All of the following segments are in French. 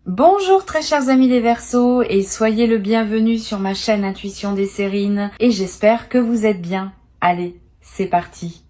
Bonjour très chers amis les Verseaux et soyez le bienvenu sur ma chaîne Intuition des Sérines et j'espère que vous êtes bien. Allez, c'est parti.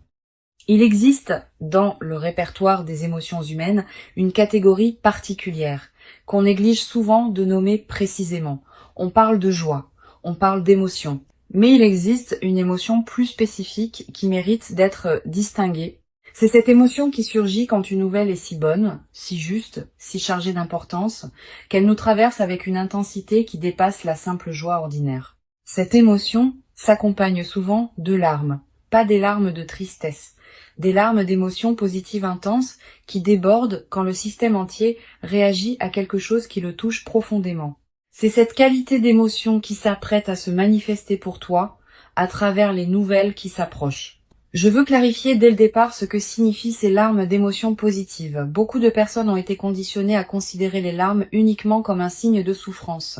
Il existe dans le répertoire des émotions humaines une catégorie particulière qu'on néglige souvent de nommer précisément. On parle de joie, on parle d'émotion, mais il existe une émotion plus spécifique qui mérite d'être distinguée. C'est cette émotion qui surgit quand une nouvelle est si bonne, si juste, si chargée d'importance, qu'elle nous traverse avec une intensité qui dépasse la simple joie ordinaire. Cette émotion s'accompagne souvent de larmes, pas des larmes de tristesse, des larmes d'émotions positives intenses qui débordent quand le système entier réagit à quelque chose qui le touche profondément. C'est cette qualité d'émotion qui s'apprête à se manifester pour toi à travers les nouvelles qui s'approchent. Je veux clarifier dès le départ ce que signifient ces larmes d'émotions positives. Beaucoup de personnes ont été conditionnées à considérer les larmes uniquement comme un signe de souffrance.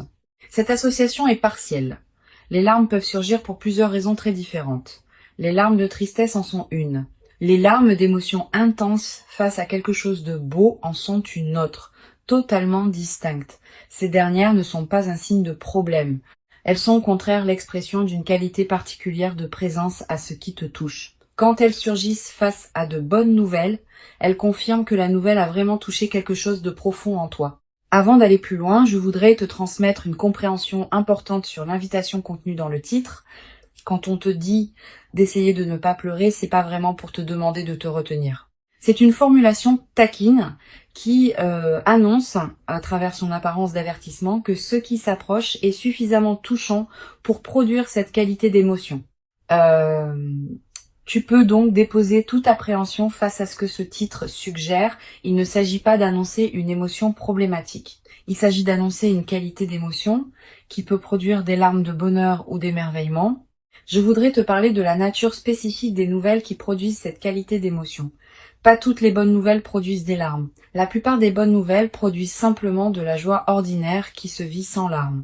Cette association est partielle. Les larmes peuvent surgir pour plusieurs raisons très différentes. Les larmes de tristesse en sont une. Les larmes d'émotions intenses face à quelque chose de beau en sont une autre, totalement distincte. Ces dernières ne sont pas un signe de problème. Elles sont au contraire l'expression d'une qualité particulière de présence à ce qui te touche. Quand elles surgissent face à de bonnes nouvelles, elles confirment que la nouvelle a vraiment touché quelque chose de profond en toi. Avant d'aller plus loin, je voudrais te transmettre une compréhension importante sur l'invitation contenue dans le titre. Quand on te dit d'essayer de ne pas pleurer, c'est pas vraiment pour te demander de te retenir. C'est une formulation taquine qui annonce, à travers son apparence d'avertissement, que ce qui s'approche est suffisamment touchant pour produire cette qualité d'émotion. Tu peux donc déposer toute appréhension face à ce que ce titre suggère. Il ne s'agit pas d'annoncer une émotion problématique. Il s'agit d'annoncer une qualité d'émotion qui peut produire des larmes de bonheur ou d'émerveillement. Je voudrais te parler de la nature spécifique des nouvelles qui produisent cette qualité d'émotion. Pas toutes les bonnes nouvelles produisent des larmes. La plupart des bonnes nouvelles produisent simplement de la joie ordinaire qui se vit sans larmes.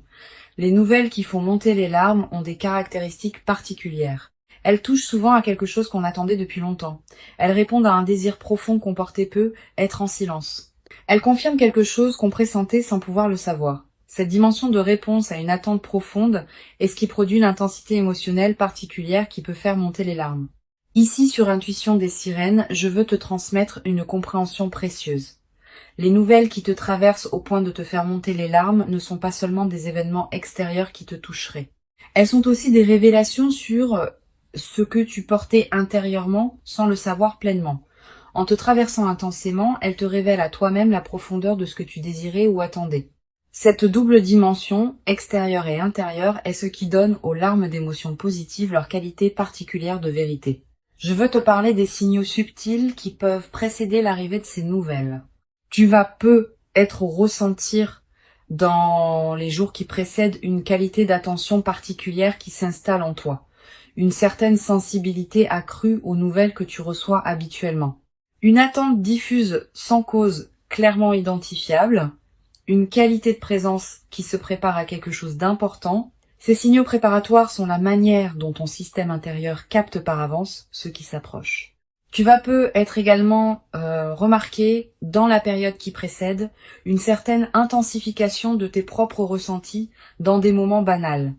Les nouvelles qui font monter les larmes ont des caractéristiques particulières. Elles touchent souvent à quelque chose qu'on attendait depuis longtemps. Elles répondent à un désir profond qu'on portait peu, être en silence. Elles confirment quelque chose qu'on pressentait sans pouvoir le savoir. Cette dimension de réponse à une attente profonde est ce qui produit une intensité émotionnelle particulière qui peut faire monter les larmes. Ici, sur Intuition des Sirènes, je veux te transmettre une compréhension précieuse. Les nouvelles qui te traversent au point de te faire monter les larmes ne sont pas seulement des événements extérieurs qui te toucheraient. Elles sont aussi des révélations sur ce que tu portais intérieurement sans le savoir pleinement. En te traversant intensément, elles te révèlent à toi-même la profondeur de ce que tu désirais ou attendais. Cette double dimension, extérieure et intérieure, est ce qui donne aux larmes d'émotions positives leur qualité particulière de vérité. Je veux te parler des signaux subtils qui peuvent précéder l'arrivée de ces nouvelles. Tu vas peu ressentir dans les jours qui précèdent une qualité d'attention particulière qui s'installe en toi. Une certaine sensibilité accrue aux nouvelles que tu reçois habituellement. Une attente diffuse sans cause clairement identifiable. Une qualité de présence qui se prépare à quelque chose d'important. Ces signaux préparatoires sont la manière dont ton système intérieur capte par avance ce qui s'approche. Tu vas peu être également remarqué dans la période qui précède une certaine intensification de tes propres ressentis dans des moments banals.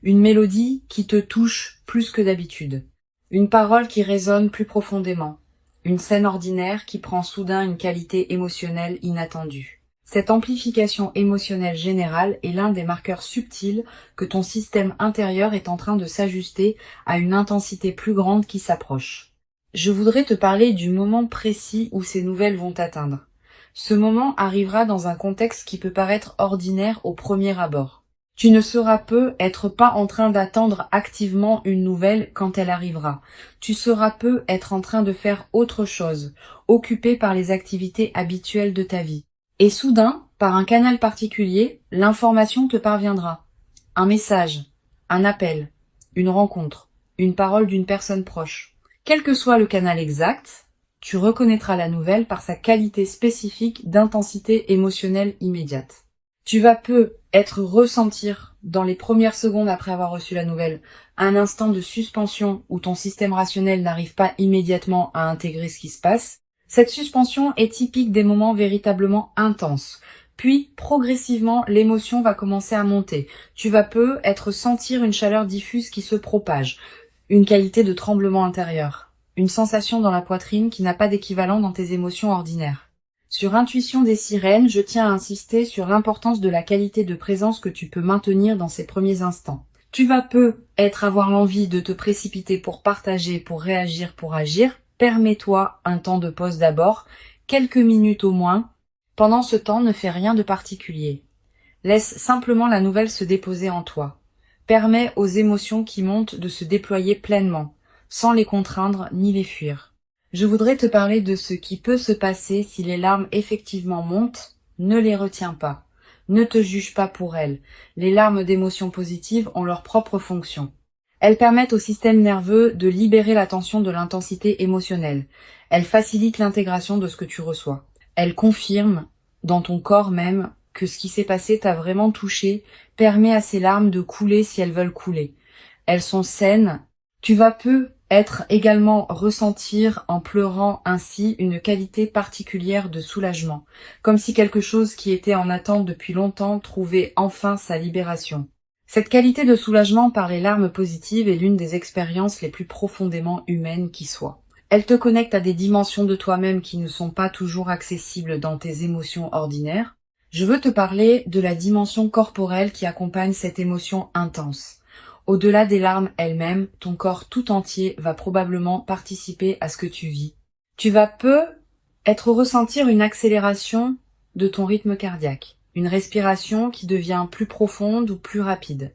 Une mélodie qui te touche plus que d'habitude. Une parole qui résonne plus profondément. Une scène ordinaire qui prend soudain une qualité émotionnelle inattendue. Cette amplification émotionnelle générale est l'un des marqueurs subtils que ton système intérieur est en train de s'ajuster à une intensité plus grande qui s'approche. Je voudrais te parler du moment précis où ces nouvelles vont t'atteindre. Ce moment arrivera dans un contexte qui peut paraître ordinaire au premier abord. Tu ne seras peu être pas en train d'attendre activement une nouvelle quand elle arrivera. Tu seras peu être en train de faire autre chose, occupé par les activités habituelles de ta vie. Et soudain, par un canal particulier, l'information te parviendra. Un message, un appel, une rencontre, une parole d'une personne proche. Quel que soit le canal exact, tu reconnaîtras la nouvelle par sa qualité spécifique d'intensité émotionnelle immédiate. Tu vas peu ressentir dans les premières secondes après avoir reçu la nouvelle un instant de suspension où ton système rationnel n'arrive pas immédiatement à intégrer ce qui se passe. Cette suspension est typique des moments véritablement intenses, Puis, progressivement, l'émotion va commencer à monter. Tu vas sentir une chaleur diffuse qui se propage, une qualité de tremblement intérieur, une sensation dans la poitrine qui n'a pas d'équivalent dans tes émotions ordinaires. Sur Intuition des sirènes, je tiens à insister sur l'importance de la qualité de présence que tu peux maintenir dans ces premiers instants. Tu vas avoir l'envie de te précipiter pour partager, pour réagir, pour agir. Permets-toi un temps de pause d'abord, quelques minutes au moins. Pendant ce temps, ne fais rien de particulier. Laisse simplement la nouvelle se déposer en toi. Permets aux émotions qui montent de se déployer pleinement, sans les contraindre ni les fuir. Je voudrais te parler de ce qui peut se passer si les larmes effectivement montent. Ne les retiens pas. Ne te juge pas pour elles. Les larmes d'émotions positives ont leur propre fonction. Elles permettent au système nerveux de libérer la tension de l'intensité émotionnelle. Elles facilitent l'intégration de ce que tu reçois. Elles confirment, dans ton corps même, que ce qui s'est passé t'a vraiment touché, permet à ces larmes de couler si elles veulent couler. Elles sont saines. Tu vas également ressentir en pleurant ainsi une qualité particulière de soulagement, comme si quelque chose qui était en attente depuis longtemps trouvait enfin sa libération. Cette qualité de soulagement par les larmes positives est l'une des expériences les plus profondément humaines qui soient. Elle te connecte à des dimensions de toi-même qui ne sont pas toujours accessibles dans tes émotions ordinaires. Je veux te parler de la dimension corporelle qui accompagne cette émotion intense. Au-delà des larmes elles-mêmes, ton corps tout entier va probablement participer à ce que tu vis. Tu vas ressentir une accélération de ton rythme cardiaque, une respiration qui devient plus profonde ou plus rapide,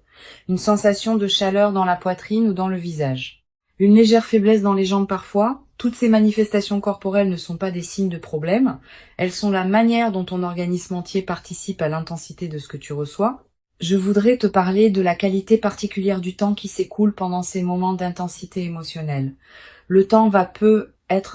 une sensation de chaleur dans la poitrine ou dans le visage, une légère faiblesse dans les jambes parfois. Toutes ces manifestations corporelles ne sont pas des signes de problème, elles sont la manière dont ton organisme entier participe à l'intensité de ce que tu reçois. Je voudrais te parler de la qualité particulière du temps qui s'écoule pendant ces moments d'intensité émotionnelle. Le temps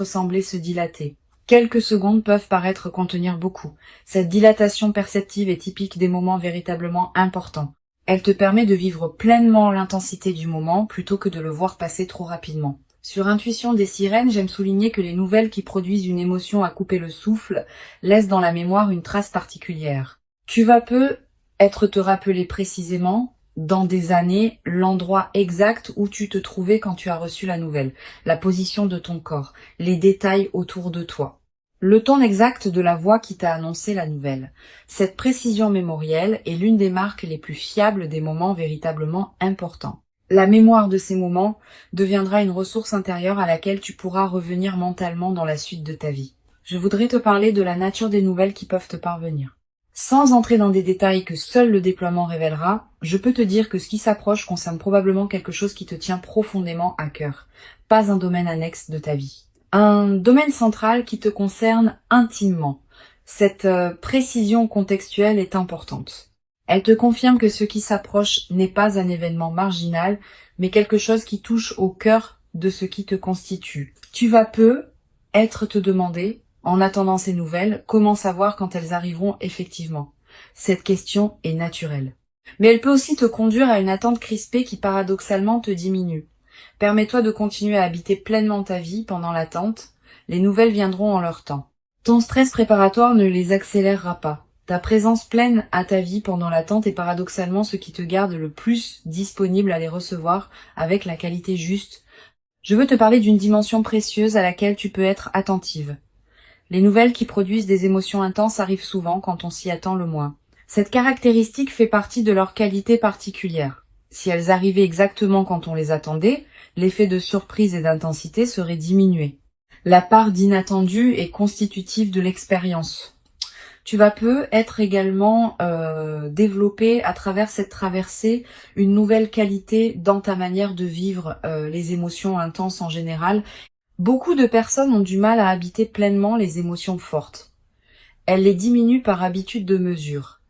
sembler se dilater. Quelques secondes peuvent paraître contenir beaucoup. Cette dilatation perceptive est typique des moments véritablement importants. Elle te permet de vivre pleinement l'intensité du moment plutôt que de le voir passer trop rapidement. Sur Intuition des sirènes, j'aime souligner que les nouvelles qui produisent une émotion à couper le souffle laissent dans la mémoire une trace particulière. Tu vas te rappeler précisément, dans des années, l'endroit exact où tu te trouvais quand tu as reçu la nouvelle, la position de ton corps, les détails autour de toi, le ton exact de la voix qui t'a annoncé la nouvelle. Cette précision mémorielle est l'une des marques les plus fiables des moments véritablement importants. La mémoire de ces moments deviendra une ressource intérieure à laquelle tu pourras revenir mentalement dans la suite de ta vie. Je voudrais te parler de la nature des nouvelles qui peuvent te parvenir. Sans entrer dans des détails que seul le déploiement révélera, je peux te dire que ce qui s'approche concerne probablement quelque chose qui te tient profondément à cœur, pas un domaine annexe de ta vie. Un domaine central qui te concerne intimement. Cette précision contextuelle est importante. Elle te confirme que ce qui s'approche n'est pas un événement marginal, mais quelque chose qui touche au cœur de ce qui te constitue. Tu vas te demander, en attendant ces nouvelles, comment savoir quand elles arriveront effectivement? Cette question est naturelle. Mais elle peut aussi te conduire à une attente crispée qui paradoxalement te diminue. Permets-toi de continuer à habiter pleinement ta vie pendant l'attente. Les nouvelles viendront en leur temps. Ton stress préparatoire ne les accélérera pas. Ta présence pleine à ta vie pendant l'attente est paradoxalement ce qui te garde le plus disponible à les recevoir avec la qualité juste. Je veux te parler d'une dimension précieuse à laquelle tu peux être attentive. Les nouvelles qui produisent des émotions intenses arrivent souvent quand on s'y attend le moins. Cette caractéristique fait partie de leur qualité particulière. Si elles arrivaient exactement quand on les attendait, l'effet de surprise et d'intensité serait diminué. La part d'inattendu est constitutive de l'expérience. Tu vas être également développer à travers cette traversée une nouvelle qualité dans ta manière de vivre les émotions intenses en général. Beaucoup de personnes ont du mal à habiter pleinement les émotions fortes. Elles les diminuent par habitude de mesure.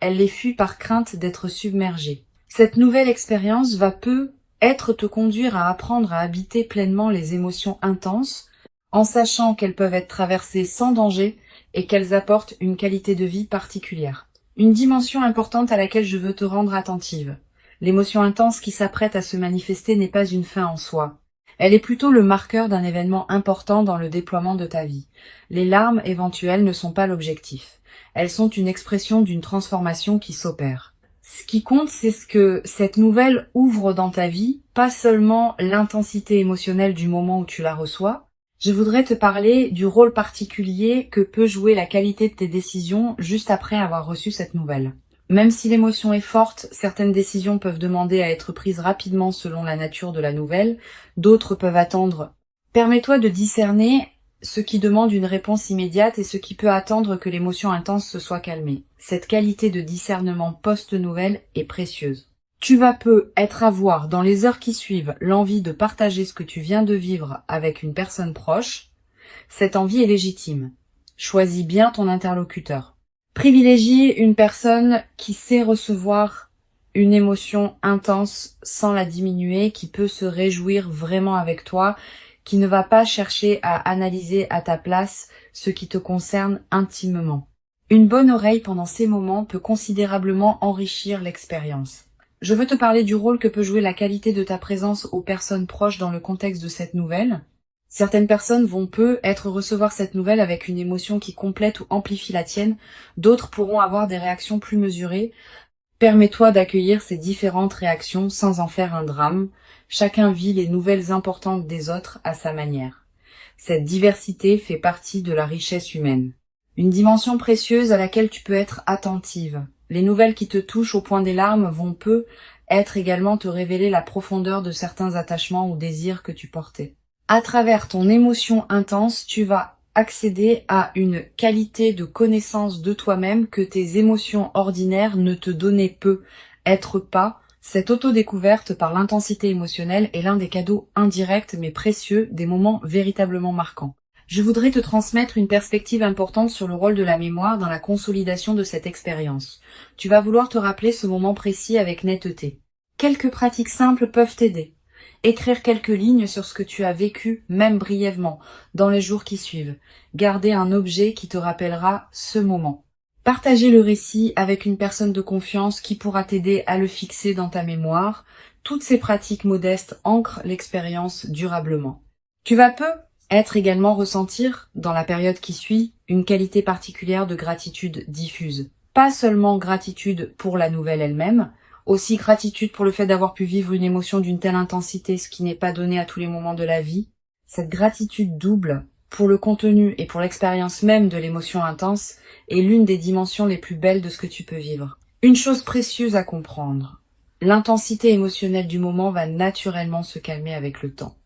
Elles les fuient par crainte d'être submergées. Cette nouvelle expérience va te conduire à apprendre à habiter pleinement les émotions intenses, en sachant qu'elles peuvent être traversées sans danger et qu'elles apportent une qualité de vie particulière. Une dimension importante à laquelle je veux te rendre attentive. L'émotion intense qui s'apprête à se manifester n'est pas une fin en soi. Elle est plutôt le marqueur d'un événement important dans le déploiement de ta vie. Les larmes éventuelles ne sont pas l'objectif. Elles sont une expression d'une transformation qui s'opère. Ce qui compte, c'est ce que cette nouvelle ouvre dans ta vie, pas seulement l'intensité émotionnelle du moment où tu la reçois. Je voudrais te parler du rôle particulier que peut jouer la qualité de tes décisions juste après avoir reçu cette nouvelle. Même si l'émotion est forte, certaines décisions peuvent demander à être prises rapidement selon la nature de la nouvelle, d'autres peuvent attendre. Permets-toi de discerner ce qui demande une réponse immédiate et ce qui peut attendre que l'émotion intense se soit calmée. Cette qualité de discernement post-nouvelle est précieuse. Tu vas peu être à voir dans les heures qui suivent l'envie de partager ce que tu viens de vivre avec une personne proche. Cette envie est légitime. Choisis bien ton interlocuteur. Privilégie une personne qui sait recevoir une émotion intense sans la diminuer, qui peut se réjouir vraiment avec toi, qui ne va pas chercher à analyser à ta place ce qui te concerne intimement. Une bonne oreille pendant ces moments peut considérablement enrichir l'expérience. Je veux te parler du rôle que peut jouer la qualité de ta présence aux personnes proches dans le contexte de cette nouvelle. Certaines personnes vont recevoir cette nouvelle avec une émotion qui complète ou amplifie la tienne, d'autres pourront avoir des réactions plus mesurées. Permets-toi d'accueillir ces différentes réactions sans en faire un drame. Chacun vit les nouvelles importantes des autres à sa manière. Cette diversité fait partie de la richesse humaine. Une dimension précieuse à laquelle tu peux être attentive. Les nouvelles qui te touchent au point des larmes vont être également te révéler la profondeur de certains attachements ou désirs que tu portais. À travers ton émotion intense, tu vas accéder à une qualité de connaissance de toi-même que tes émotions ordinaires ne te donnaient peu. Cette autodécouverte par l'intensité émotionnelle est l'un des cadeaux indirects mais précieux des moments véritablement marquants. Je voudrais te transmettre une perspective importante sur le rôle de la mémoire dans la consolidation de cette expérience. Tu vas vouloir te rappeler ce moment précis avec netteté. Quelques pratiques simples peuvent t'aider. Écrire quelques lignes sur ce que tu as vécu, même brièvement, dans les jours qui suivent. Garder un objet qui te rappellera ce moment. Partager le récit avec une personne de confiance qui pourra t'aider à le fixer dans ta mémoire. Toutes ces pratiques modestes ancrent l'expérience durablement. Tu vas être également ressentir, dans la période qui suit, une qualité particulière de gratitude diffuse. Pas seulement gratitude pour la nouvelle elle-même, aussi gratitude pour le fait d'avoir pu vivre une émotion d'une telle intensité, ce qui n'est pas donné à tous les moments de la vie. Cette gratitude double, pour le contenu et pour l'expérience même de l'émotion intense, est l'une des dimensions les plus belles de ce que tu peux vivre. Une chose précieuse à comprendre, l'intensité émotionnelle du moment va naturellement se calmer avec le temps.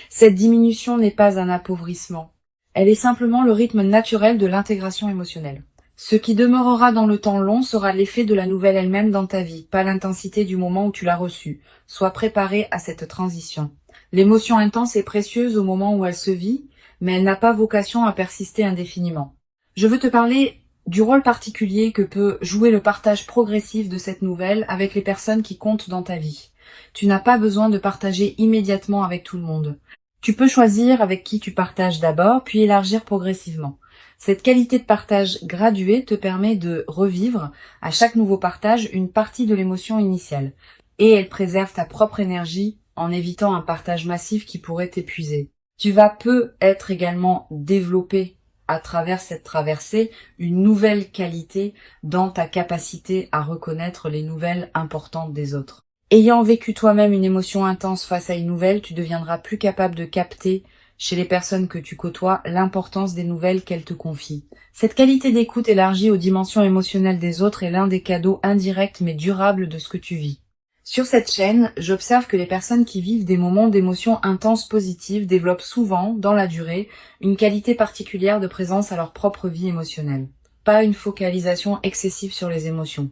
Cette diminution n'est pas un appauvrissement, elle est simplement le rythme naturel de l'intégration émotionnelle. Ce qui demeurera dans le temps long sera l'effet de la nouvelle elle-même dans ta vie, pas l'intensité du moment où tu l'as reçue. Sois préparé à cette transition. L'émotion intense est précieuse au moment où elle se vit, mais elle n'a pas vocation à persister indéfiniment. Je veux te parler du rôle particulier que peut jouer le partage progressif de cette nouvelle avec les personnes qui comptent dans ta vie. Tu n'as pas besoin de partager immédiatement avec tout le monde. Tu peux choisir avec qui tu partages d'abord, puis élargir progressivement. Cette qualité de partage graduée te permet de revivre à chaque nouveau partage une partie de l'émotion initiale. Et elle préserve ta propre énergie en évitant un partage massif qui pourrait t'épuiser. Tu vas être également développé à travers cette traversée une nouvelle qualité dans ta capacité à reconnaître les nouvelles importantes des autres. Ayant vécu toi-même une émotion intense face à une nouvelle, tu deviendras plus capable de capter chez les personnes que tu côtoies l'importance des nouvelles qu'elles te confient. Cette qualité d'écoute élargie aux dimensions émotionnelles des autres est l'un des cadeaux indirects mais durables de ce que tu vis. Sur cette chaîne, j'observe que les personnes qui vivent des moments d'émotions intenses positives développent souvent, dans la durée, une qualité particulière de présence à leur propre vie émotionnelle. Pas une focalisation excessive sur les émotions.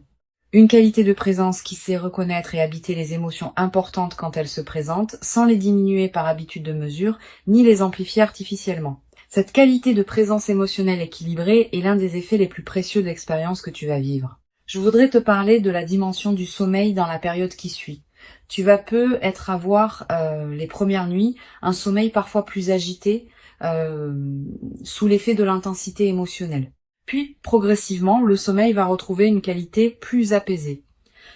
Une qualité de présence qui sait reconnaître et habiter les émotions importantes quand elles se présentent, sans les diminuer par habitude de mesure, ni les amplifier artificiellement. Cette qualité de présence émotionnelle équilibrée est l'un des effets les plus précieux de l'expérience que tu vas vivre. Je voudrais te parler de la dimension du sommeil dans la période qui suit. Tu vas être à voir les premières nuits, un sommeil parfois plus agité, sous l'effet de l'intensité émotionnelle. Puis, progressivement, le sommeil va retrouver une qualité plus apaisée.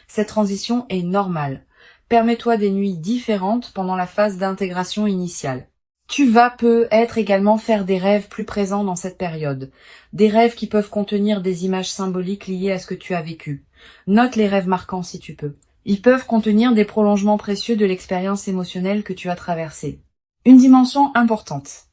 Cette transition est normale. Permets-toi des nuits différentes pendant la phase d'intégration initiale. Tu vas peut-être également faire des rêves plus présents dans cette période. Des rêves qui peuvent contenir des images symboliques liées à ce que tu as vécu. Note les rêves marquants si tu peux. Ils peuvent contenir des prolongements précieux de l'expérience émotionnelle que tu as traversée. Une dimension importante.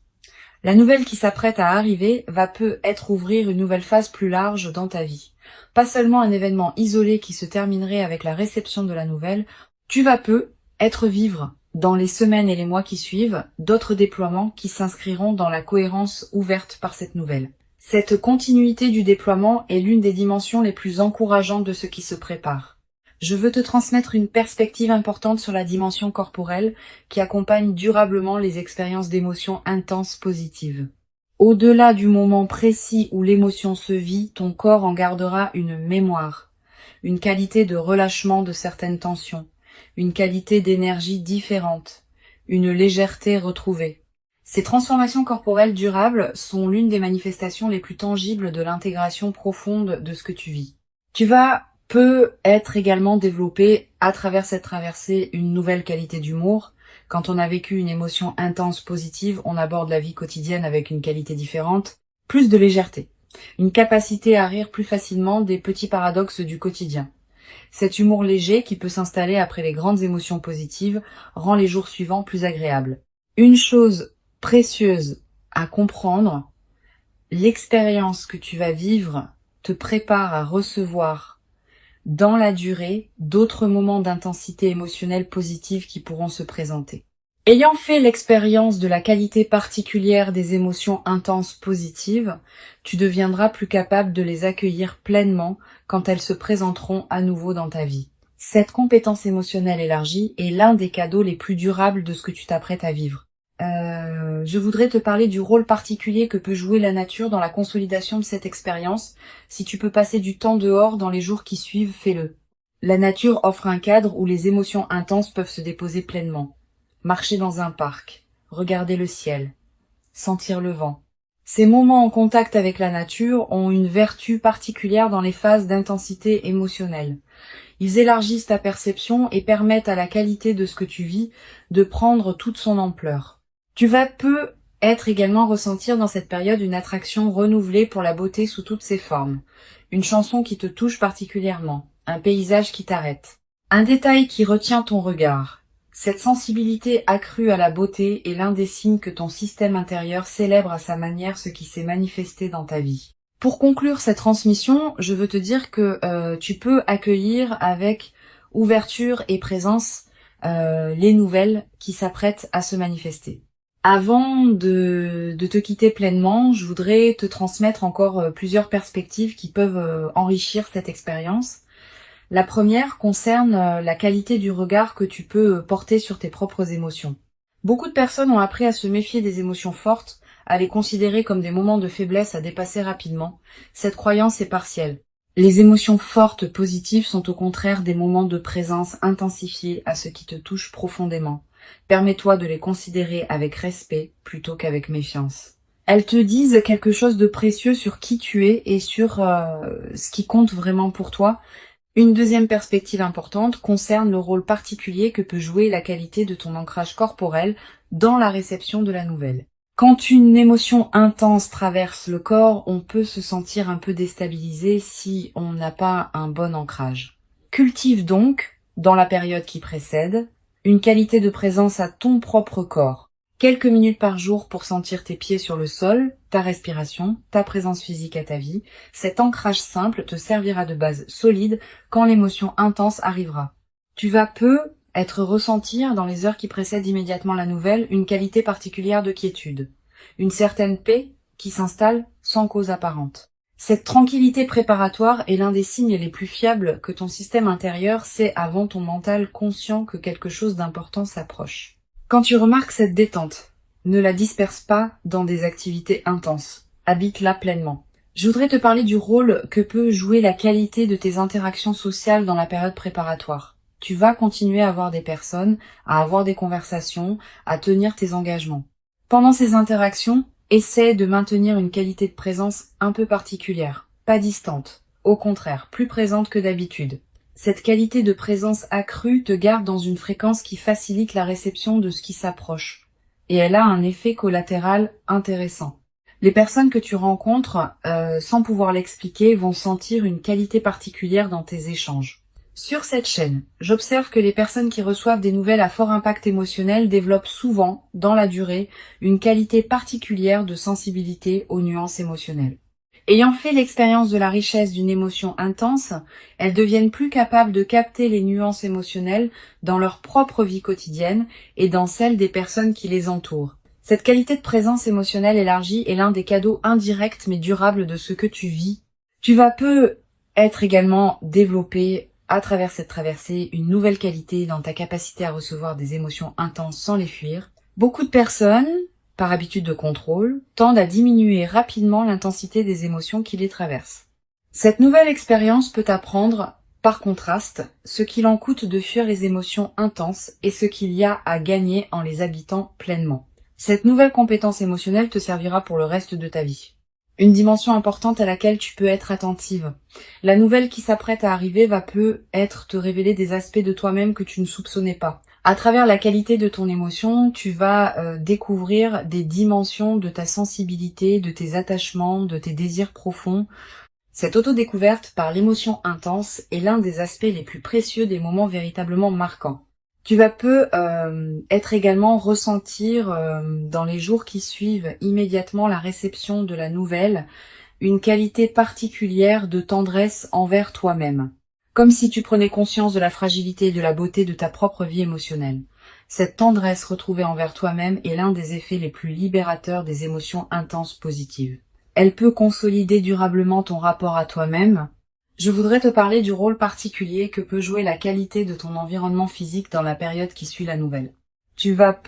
La nouvelle qui s'apprête à arriver va peut-être ouvrir une nouvelle phase plus large dans ta vie. Pas seulement un événement isolé qui se terminerait avec la réception de la nouvelle, tu vas peut-être vivre dans les semaines et les mois qui suivent d'autres déploiements qui s'inscriront dans la cohérence ouverte par cette nouvelle. Cette continuité du déploiement est l'une des dimensions les plus encourageantes de ce qui se prépare. Je veux te transmettre une perspective importante sur la dimension corporelle qui accompagne durablement les expériences d'émotions intenses positives. Au-delà du moment précis où l'émotion se vit, ton corps en gardera une mémoire, une qualité de relâchement de certaines tensions, une qualité d'énergie différente, une légèreté retrouvée. Ces transformations corporelles durables sont l'une des manifestations les plus tangibles de l'intégration profonde de ce que tu vis. Tu vas peut être également développer à travers cette traversée une nouvelle qualité d'humour. Quand on a vécu une émotion intense positive, on aborde la vie quotidienne avec une qualité différente, plus de légèreté, une capacité à rire plus facilement des petits paradoxes du quotidien. Cet humour léger qui peut s'installer après les grandes émotions positives rend les jours suivants plus agréables. Une chose précieuse à comprendre, l'expérience que tu vas vivre te prépare à recevoir dans la durée d'autres moments d'intensité émotionnelle positive qui pourront se présenter. Ayant fait l'expérience de la qualité particulière des émotions intenses positives, tu deviendras plus capable de les accueillir pleinement quand elles se présenteront à nouveau dans ta vie. Cette compétence émotionnelle élargie est l'un des cadeaux les plus durables de ce que tu t'apprêtes à vivre. Je voudrais te parler du rôle particulier que peut jouer la nature dans la consolidation de cette expérience. Si tu peux passer du temps dehors dans les jours qui suivent, fais-le. La nature offre un cadre où les émotions intenses peuvent se déposer pleinement. Marcher dans un parc, regarder le ciel, sentir le vent. Ces moments en contact avec la nature ont une vertu particulière dans les phases d'intensité émotionnelle. Ils élargissent ta perception et permettent à la qualité de ce que tu vis de prendre toute son ampleur. Tu vas peut-être également ressentir dans cette période une attraction renouvelée pour la beauté sous toutes ses formes. Une chanson qui te touche particulièrement, un paysage qui t'arrête, un détail qui retient ton regard. Cette sensibilité accrue à la beauté est l'un des signes que ton système intérieur célèbre à sa manière ce qui s'est manifesté dans ta vie. Pour conclure cette transmission, je veux te dire que tu peux accueillir avec ouverture et présence les nouvelles qui s'apprêtent à se manifester. Avant de te quitter pleinement, je voudrais te transmettre encore plusieurs perspectives qui peuvent enrichir cette expérience. La première concerne la qualité du regard que tu peux porter sur tes propres émotions. Beaucoup de personnes ont appris à se méfier des émotions fortes, à les considérer comme des moments de faiblesse à dépasser rapidement. Cette croyance est partielle. Les émotions fortes positives sont au contraire des moments de présence intensifiés à ce qui te touche profondément. Permets-toi de les considérer avec respect plutôt qu'avec méfiance. Elles te disent quelque chose de précieux sur qui tu es et sur ce qui compte vraiment pour toi. Une deuxième perspective importante concerne le rôle particulier que peut jouer la qualité de ton ancrage corporel dans la réception de la nouvelle. Quand une émotion intense traverse le corps, on peut se sentir un peu déstabilisé si on n'a pas un bon ancrage. Cultive donc, dans la période qui précède, une qualité de présence à ton propre corps. Quelques minutes par jour pour sentir tes pieds sur le sol, ta respiration, ta présence physique à ta vie. Cet ancrage simple te servira de base solide quand l'émotion intense arrivera. Tu vas être ressentir dans les heures qui précèdent immédiatement la nouvelle une qualité particulière de quiétude, une certaine paix qui s'installe sans cause apparente. Cette tranquillité préparatoire est l'un des signes les plus fiables que ton système intérieur sait avant ton mental conscient que quelque chose d'important s'approche. Quand tu remarques cette détente, ne la disperse pas dans des activités intenses. Habite-la pleinement. Je voudrais te parler du rôle que peut jouer la qualité de tes interactions sociales dans la période préparatoire. Tu vas continuer à voir des personnes, à avoir des conversations, à tenir tes engagements. Pendant ces interactions, essaie de maintenir une qualité de présence un peu particulière, pas distante, au contraire, plus présente que d'habitude. Cette qualité de présence accrue te garde dans une fréquence qui facilite la réception de ce qui s'approche et elle a un effet collatéral intéressant. Les personnes que tu rencontres, sans pouvoir l'expliquer, vont sentir une qualité particulière dans tes échanges. Sur cette chaîne, j'observe que les personnes qui reçoivent des nouvelles à fort impact émotionnel développent souvent, dans la durée, une qualité particulière de sensibilité aux nuances émotionnelles. Ayant fait l'expérience de la richesse d'une émotion intense, elles deviennent plus capables de capter les nuances émotionnelles dans leur propre vie quotidienne et dans celle des personnes qui les entourent. Cette qualité de présence émotionnelle élargie est l'un des cadeaux indirects mais durables de ce que tu vis. Tu vas peu être également développé à travers cette traversée une nouvelle qualité dans ta capacité à recevoir des émotions intenses sans les fuir. Beaucoup de personnes, par habitude de contrôle, tendent à diminuer rapidement l'intensité des émotions qui les traversent. Cette nouvelle expérience peut t'apprendre, par contraste, ce qu'il en coûte de fuir les émotions intenses et ce qu'il y a à gagner en les habitant pleinement. Cette nouvelle compétence émotionnelle te servira pour le reste de ta vie. Une dimension importante à laquelle tu peux être attentive. La nouvelle qui s'apprête à arriver va peut-être te révéler des aspects de toi-même que tu ne soupçonnais pas. À travers la qualité de ton émotion, tu vas découvrir des dimensions de ta sensibilité, de tes attachements, de tes désirs profonds. Cette autodécouverte par l'émotion intense est l'un des aspects les plus précieux des moments véritablement marquants. Tu vas être également ressentir dans les jours qui suivent immédiatement la réception de la nouvelle une qualité particulière de tendresse envers toi-même, comme si tu prenais conscience de la fragilité et de la beauté de ta propre vie émotionnelle. Cette tendresse retrouvée envers toi-même est l'un des effets les plus libérateurs des émotions intenses positives. Elle peut consolider durablement ton rapport à toi-même. Je voudrais te parler du rôle particulier que peut jouer la qualité de ton environnement physique dans la période qui suit la nouvelle. Tu vas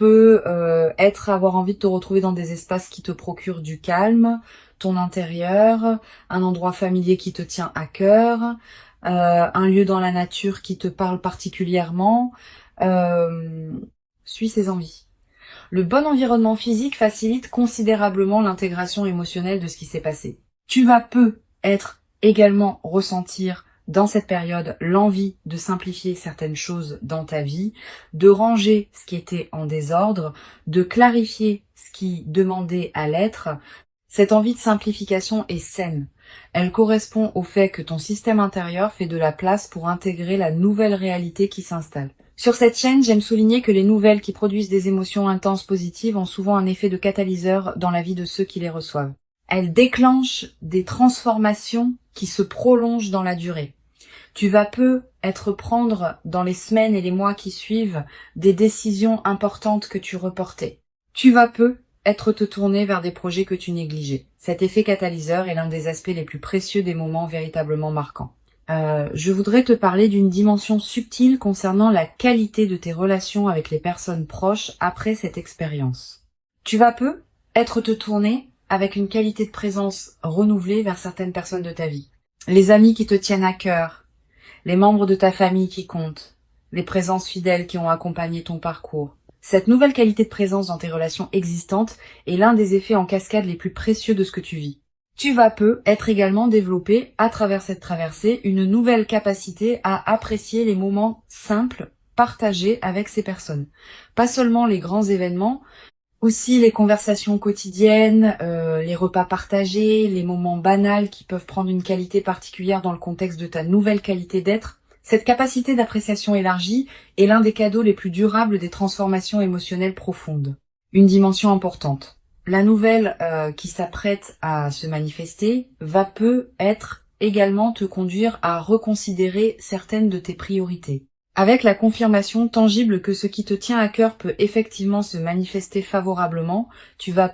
avoir envie de te retrouver dans des espaces qui te procurent du calme, ton intérieur, un endroit familier qui te tient à cœur, un lieu dans la nature qui te parle particulièrement. Suis ces envies. Le bon environnement physique facilite considérablement l'intégration émotionnelle de ce qui s'est passé. Tu vas également ressentir dans cette période l'envie de simplifier certaines choses dans ta vie, de ranger ce qui était en désordre, de clarifier ce qui demandait à l'être. Cette envie de simplification est saine. Elle correspond au fait que ton système intérieur fait de la place pour intégrer la nouvelle réalité qui s'installe. Sur cette chaîne, j'aime souligner que les nouvelles qui produisent des émotions intenses positives ont souvent un effet de catalyseur dans la vie de ceux qui les reçoivent. Elles déclenchent des transformations qui se prolongent dans la durée. Tu vas prendre dans les semaines et les mois qui suivent des décisions importantes que tu reportais. Tu vas te tourner vers des projets que tu négligeais. Cet effet catalyseur est l'un des aspects les plus précieux des moments véritablement marquants. Je voudrais te parler d'une dimension subtile concernant la qualité de tes relations avec les personnes proches après cette expérience. Tu vas te tourner avec une qualité de présence renouvelée vers certaines personnes de ta vie. Les amis qui te tiennent à cœur, les membres de ta famille qui comptent, les présences fidèles qui ont accompagné ton parcours. Cette nouvelle qualité de présence dans tes relations existantes est l'un des effets en cascade les plus précieux de ce que tu vis. Tu vas être également développé, à travers cette traversée, une nouvelle capacité à apprécier les moments simples partagés avec ces personnes. Pas seulement les grands événements, aussi les conversations quotidiennes, les repas partagés, les moments banals qui peuvent prendre une qualité particulière dans le contexte de ta nouvelle qualité d'être. Cette capacité d'appréciation élargie est l'un des cadeaux les plus durables des transformations émotionnelles profondes. Une dimension importante. La nouvelle qui s'apprête à se manifester va être également te conduire à reconsidérer certaines de tes priorités. Avec la confirmation tangible que ce qui te tient à cœur peut effectivement se manifester favorablement, tu vas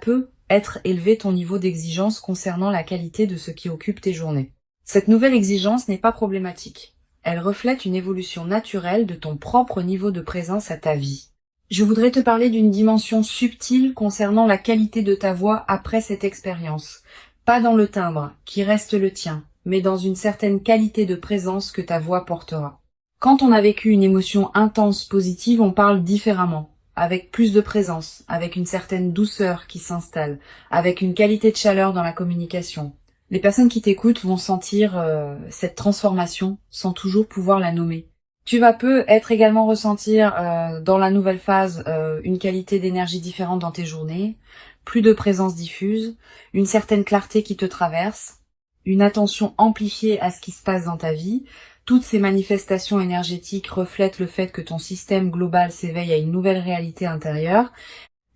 élever ton niveau d'exigence concernant la qualité de ce qui occupe tes journées. Cette nouvelle exigence n'est pas problématique. Elle reflète une évolution naturelle de ton propre niveau de présence à ta vie. Je voudrais te parler d'une dimension subtile concernant la qualité de ta voix après cette expérience. Pas dans le timbre, qui reste le tien, mais dans une certaine qualité de présence que ta voix portera. Quand on a vécu une émotion intense positive, on parle différemment, avec plus de présence, avec une certaine douceur qui s'installe, avec une qualité de chaleur dans la communication. Les personnes qui t'écoutent vont sentir cette transformation sans toujours pouvoir la nommer. Tu vas être également ressentir dans la nouvelle phase une qualité d'énergie différente dans tes journées, plus de présence diffuse, une certaine clarté qui te traverse, une attention amplifiée à ce qui se passe dans ta vie. Toutes ces manifestations énergétiques reflètent le fait que ton système global s'éveille à une nouvelle réalité intérieure.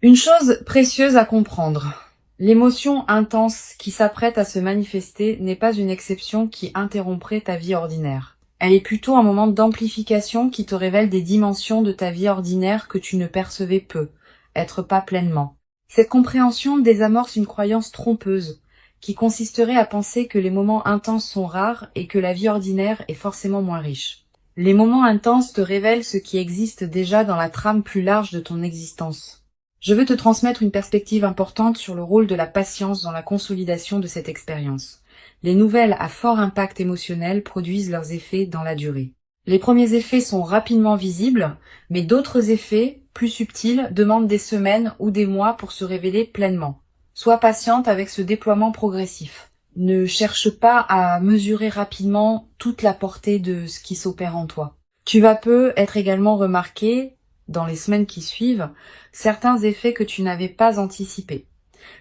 Une chose précieuse à comprendre. L'émotion intense qui s'apprête à se manifester n'est pas une exception qui interromprait ta vie ordinaire. Elle est plutôt un moment d'amplification qui te révèle des dimensions de ta vie ordinaire que tu ne percevais peu, être pas pleinement. Cette compréhension désamorce une croyance trompeuse, qui consisterait à penser que les moments intenses sont rares et que la vie ordinaire est forcément moins riche. Les moments intenses te révèlent ce qui existe déjà dans la trame plus large de ton existence. Je veux te transmettre une perspective importante sur le rôle de la patience dans la consolidation de cette expérience. Les nouvelles à fort impact émotionnel produisent leurs effets dans la durée. Les premiers effets sont rapidement visibles, mais d'autres effets, plus subtils, demandent des semaines ou des mois pour se révéler pleinement. Sois patiente avec ce déploiement progressif. Ne cherche pas à mesurer rapidement toute la portée de ce qui s'opère en toi. Tu vas être également remarqué, dans les semaines qui suivent, certains effets que tu n'avais pas anticipés.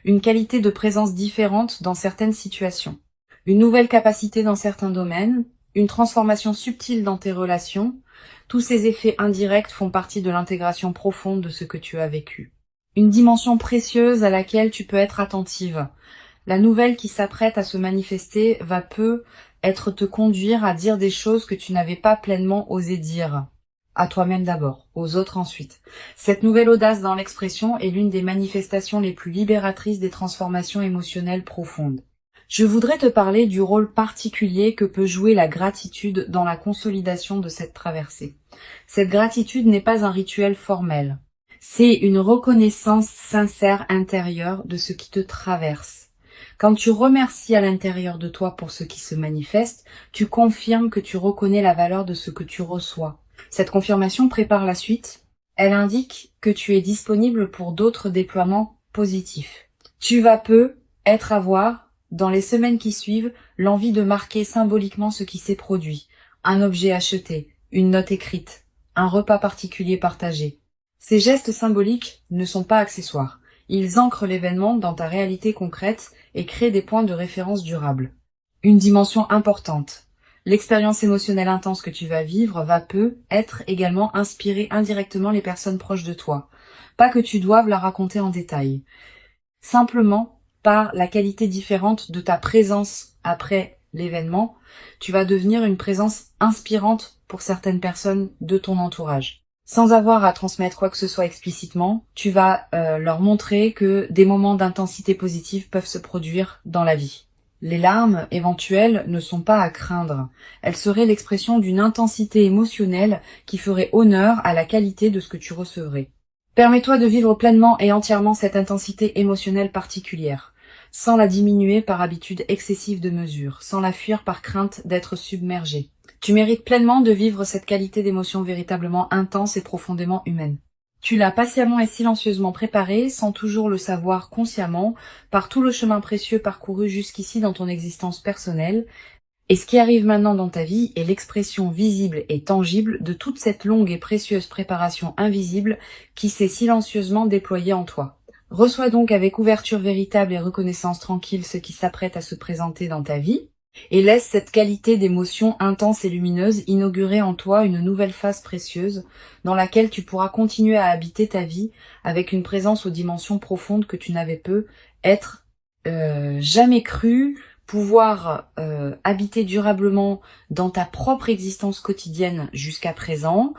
Une qualité de présence différente dans certaines situations. Une nouvelle capacité dans certains domaines, une transformation subtile dans tes relations, tous ces effets indirects font partie de l'intégration profonde de ce que tu as vécu. Une dimension précieuse à laquelle tu peux être attentive. La nouvelle qui s'apprête à se manifester va te conduire à dire des choses que tu n'avais pas pleinement osé dire. À toi-même d'abord, aux autres ensuite. Cette nouvelle audace dans l'expression est l'une des manifestations les plus libératrices des transformations émotionnelles profondes. Je voudrais te parler du rôle particulier que peut jouer la gratitude dans la consolidation de cette traversée. Cette gratitude n'est pas un rituel formel. C'est une reconnaissance sincère intérieure de ce qui te traverse. Quand tu remercies à l'intérieur de toi pour ce qui se manifeste, tu confirmes que tu reconnais la valeur de ce que tu reçois. Cette confirmation prépare la suite. Elle indique que tu es disponible pour d'autres déploiements positifs. Tu vas avoir, dans les semaines qui suivent, l'envie de marquer symboliquement ce qui s'est produit. Un objet acheté, une note écrite, un repas particulier partagé. Ces gestes symboliques ne sont pas accessoires. Ils ancrent l'événement dans ta réalité concrète et créent des points de référence durables. Une dimension importante. L'expérience émotionnelle intense que tu vas vivre va être également inspirer indirectement les personnes proches de toi. Pas que tu doives la raconter en détail. Simplement, par la qualité différente de ta présence après l'événement, tu vas devenir une présence inspirante pour certaines personnes de ton entourage. Sans avoir à transmettre quoi que ce soit explicitement, tu vas leur montrer que des moments d'intensité positive peuvent se produire dans la vie. Les larmes éventuelles ne sont pas à craindre. Elles seraient l'expression d'une intensité émotionnelle qui ferait honneur à la qualité de ce que tu recevrais. Permets-toi de vivre pleinement et entièrement cette intensité émotionnelle particulière, sans la diminuer par habitude excessive de mesure, sans la fuir par crainte d'être submergée. Tu mérites pleinement de vivre cette qualité d'émotion véritablement intense et profondément humaine. Tu l'as patiemment et silencieusement préparée, sans toujours le savoir consciemment, par tout le chemin précieux parcouru jusqu'ici dans ton existence personnelle, et ce qui arrive maintenant dans ta vie est l'expression visible et tangible de toute cette longue et précieuse préparation invisible qui s'est silencieusement déployée en toi. Reçois donc avec ouverture véritable et reconnaissance tranquille ce qui s'apprête à se présenter dans ta vie, et laisse cette qualité d'émotion intense et lumineuse inaugurer en toi une nouvelle phase précieuse dans laquelle tu pourras continuer à habiter ta vie avec une présence aux dimensions profondes que tu n'avais jamais cru pouvoir habiter durablement dans ta propre existence quotidienne jusqu'à présent,